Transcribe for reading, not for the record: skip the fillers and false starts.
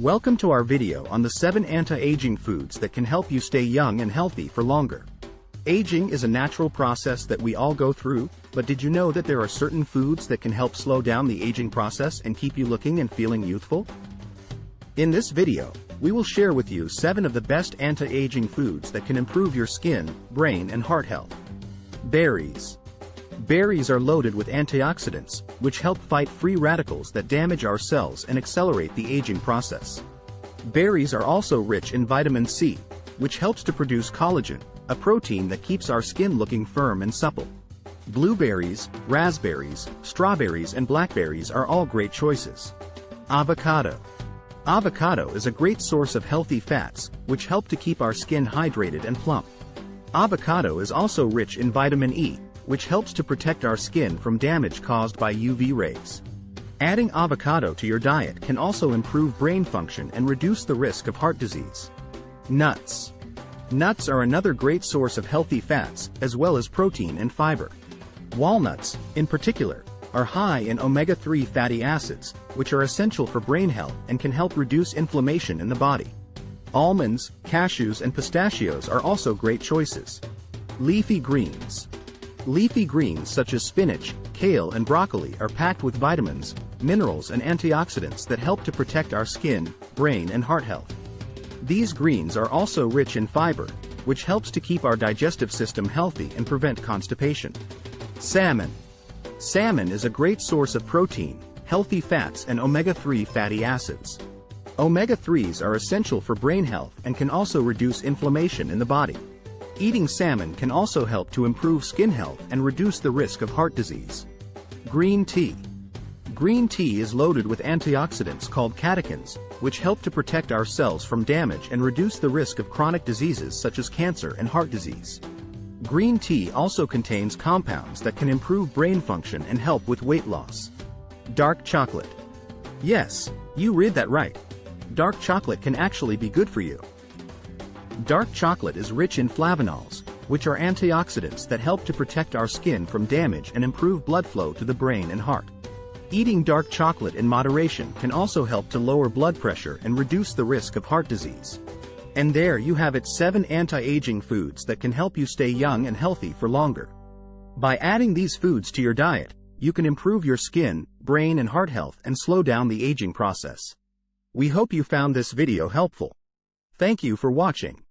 Welcome to our video on the 7 anti-aging foods that can help you stay young and healthy for longer. Aging is a natural process that we all go through, but did you know that there are certain foods that can help slow down the aging process and keep you looking and feeling youthful? In this video, we will share with you 7 of the best anti-aging foods that can improve your skin, brain and heart health. Berries. Berries are loaded with antioxidants, which help fight free radicals that damage our cells and accelerate the aging process. Berries are also rich in vitamin C, which helps to produce collagen, a protein that keeps our skin looking firm and supple. Blueberries, raspberries, strawberries and blackberries are all great choices. Avocado. Avocado is a great source of healthy fats, which help to keep our skin hydrated and plump. Avocado is also rich in vitamin E, which helps to protect our skin from damage caused by UV rays. Adding avocado to your diet can also improve brain function and reduce the risk of heart disease. Nuts. Nuts are another great source of healthy fats, as well as protein and fiber. Walnuts, in particular, are high in omega-3 fatty acids, which are essential for brain health and can help reduce inflammation in the body. Almonds, cashews and pistachios are also great choices. Leafy greens. Leafy greens such as spinach, kale and broccoli are packed with vitamins, minerals and antioxidants that help to protect our skin, brain and heart health. These greens are also rich in fiber, which helps to keep our digestive system healthy and prevent constipation. Salmon. Salmon is a great source of protein, healthy fats and omega-3 fatty acids. Omega-3s are essential for brain health and can also reduce inflammation in the body. Eating salmon can also help to improve skin health and reduce the risk of heart disease. Green tea. Green tea is loaded with antioxidants called catechins, which help to protect our cells from damage and reduce the risk of chronic diseases such as cancer and heart disease. Green tea also contains compounds that can improve brain function and help with weight loss. Dark chocolate. Yes, you read that right. Dark chocolate can actually be good for you. Dark chocolate is rich in flavonols, which are antioxidants that help to protect our skin from damage and improve blood flow to the brain and heart. Eating dark chocolate in moderation can also help to lower blood pressure and reduce the risk of heart disease. And there you have it, 7 anti-aging foods that can help you stay young and healthy for longer. By adding these foods to your diet, you can improve your skin, brain and heart health and slow down the aging process. We hope you found this video helpful. Thank you for watching.